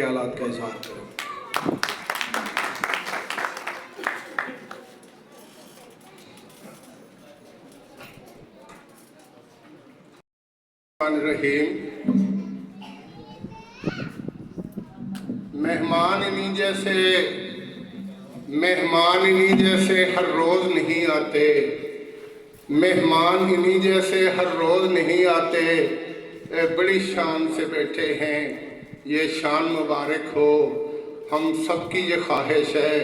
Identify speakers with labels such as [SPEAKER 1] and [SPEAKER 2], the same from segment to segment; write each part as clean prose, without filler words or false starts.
[SPEAKER 1] خیالات کا اظہار کریں۔
[SPEAKER 2] الرحیم، مہمان انہی جیسے ہر روز نہیں آتے، مہمان انہی جیسے ہر روز نہیں آتے، بڑی شان سے بیٹھے ہیں، یہ شان مبارک ہو۔ ہم سب کی یہ خواہش ہے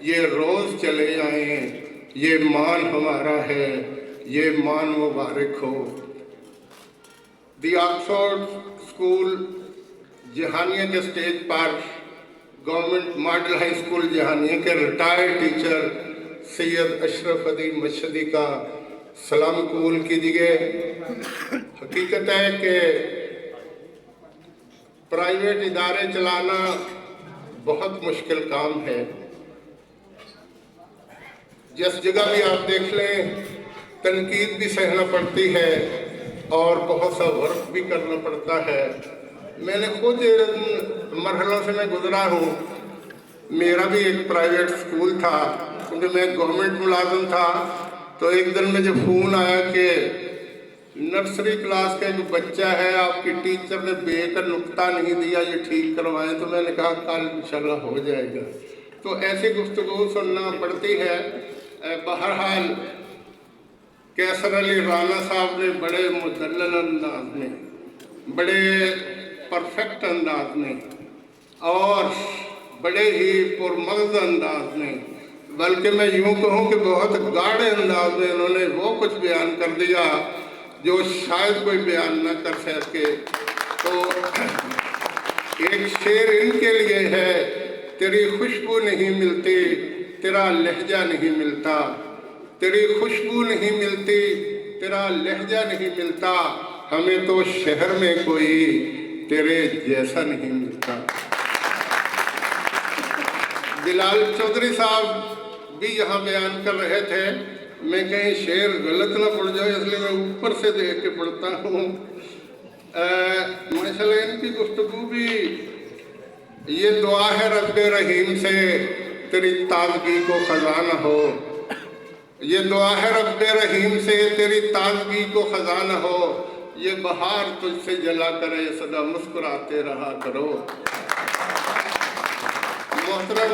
[SPEAKER 2] یہ روز چلے آئیں، یہ مان ہمارا ہے، یہ مان مبارک ہو۔ دی آکسفورڈ اسکول جہانیہ کے اسٹیج پر government model high school Jahania کے ریٹائرڈ ٹیچر سید اشرف علی مشہدی کا سلام قبول کیجیے۔ حقیقت ہے کہ پرائیویٹ ادارے چلانا بہت مشکل کام ہے۔ جس جگہ بھی آپ دیکھ لیں تنقید بھی سہنا پڑتی ہے اور بہت سا ورک بھی کرنا پڑتا ہے۔ میں نے خود مرحلوں سے میں گزرا ہوں، میرا بھی ایک پرائیویٹ اسکول تھا کیونکہ میں گورنمنٹ ملازم تھا، تو ایک دن مجھے فون آیا کہ نرسری کلاس کا ایک بچہ ہے، آپ کی ٹیچر نے بے کا نقطہ نہیں دیا، یہ ٹھیک کروائیں۔ تو میں نے کہا کل انشاءاللہ ہو جائے گا۔ تو ایسی گفتگو سننا پڑتی ہے۔ بہرحال کیسر علی رانا صاحب نے بڑے مدلل انداز میں، بڑے پرفیکٹ انداز میں اور بڑے ہی پرمغز انداز میں، بلکہ میں یوں کہوں کہ بہت گاڑے انداز میں انہوں نے وہ کچھ بیان کر دیا جو شاید کوئی بیان نہ کر سکے۔ تو ایک شعر ان کے لیے ہے، تیری خوشبو نہیں ملتی، تیرا لہجہ نہیں ملتا، تیری خوشبو نہیں ملتی، تیرا لہجہ نہیں ملتا، ہمیں تو شہر میں کوئی تیرے جیسا نہیں ملتا۔ بلال چودھری صاحب بھی یہاں بیان کر رہے تھے، میں کہیں شعر غلط نہ پڑ جائے اس لیے میں اوپر سے دیکھ کے پڑھتا ہوں۔ ماشاءاللہ ان کی گفتگو بھی، یہ دعا ہے رب رحیم سے تیری تازگی کو خزانہ ہو، یہ دعا ہے رب رحیم سے تیری تازگی کو خزانہ ہو، یہ بہار تجھ سے جلا کرے سدا مسکراتے رہا کرو۔ محترم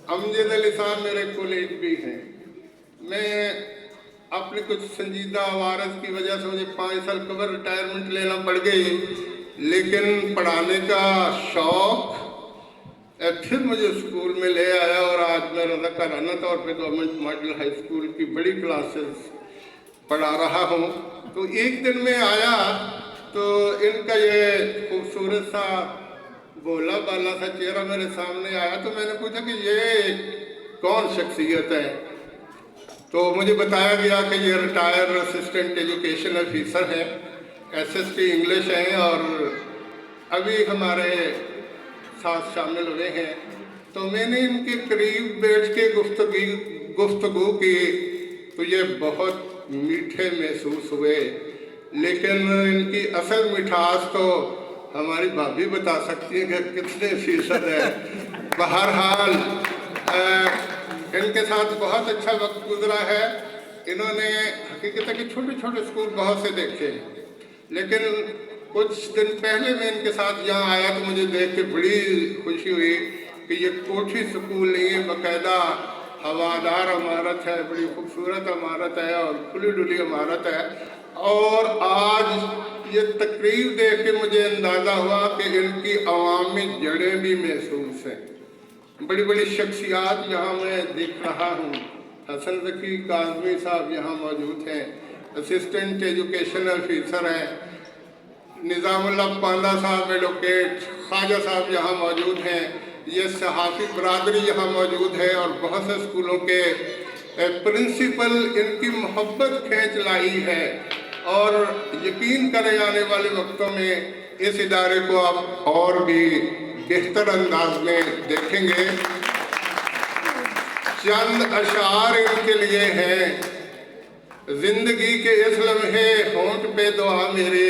[SPEAKER 2] امجد علی صاحب میرے کولیگ بھی ہیں، میں اپنی کچھ سنجیدہ عوارض کی وجہ سے مجھے 5 سال قبل ریٹائرمنٹ لینا پڑ گئی، لیکن پڑھانے کا شوق پھر مجھے اسکول میں لے آیا، اور آج میں رضاکارانہ طور پہ گورنمنٹ ماڈل ہائی اسکول کی بڑی کلاسز پڑھا رہا ہوں۔ تو ایک دن میں آیا تو ان کا یہ خوبصورت سا بولا بالا سا چہرہ میرے سامنے آیا، تو میں نے پوچھا کہ یہ کون شخصیت ہے؟ تو مجھے بتایا گیا کہ یہ ریٹائر اسسٹنٹ ایجوکیشن آفیسر ہے، SST انگلش ہیں، اور ابھی ہمارے ساتھ شامل ہوئے ہیں۔ تو میں نے ان کے قریب بیٹھ کے گفتگو کی تو یہ بہت میٹھے محسوس ہوئے، لیکن ان کی اصل مٹھاس تو ہماری بھابھی بتا سکتی ہیں کہ کتنے فیصد ہے۔ بہرحال ان کے ساتھ بہت اچھا وقت گزرا ہے۔ انہوں نے حقیقت ہے کہ چھوٹے چھوٹے اسکول بہت سے دیکھے، لیکن کچھ دن پہلے میں ان کے ساتھ یہاں آیا تو مجھے دیکھ کے بڑی خوشی ہوئی کہ یہ کوٹھی سکول نہیں ہے، باقاعدہ ہوادار عمارت ہے، بڑی خوبصورت عمارت ہے اور کھلی ڈلی عمارت ہے۔ اور آج یہ تقریب دیکھ کے مجھے اندازہ ہوا کہ ان کی عوامی جڑیں بھی محسوس ہیں۔ بڑی بڑی شخصیات یہاں میں دیکھ رہا ہوں، حسن ذکی کاظمی صاحب یہاں موجود ہیں، اسسٹنٹ ایجوکیشن آفیسر ہیں، نظام اللہ پاندہ صاحب ایڈوکیٹ، خواجہ صاحب یہاں موجود ہیں، یہ صحافی برادری یہاں موجود ہے، اور بہت سے اسکولوں کے پرنسپل ان کی محبت کھینچ لائی ہے، اور یقین کریں آنے والے وقتوں میں اس ادارے کو آپ اور بھی بہتر انداز میں دیکھیں گے۔ چند اشعار ان کے لیے ہیں، زندگی کے اس لمحے ہونٹ پہ دعا میرے،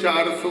[SPEAKER 2] 400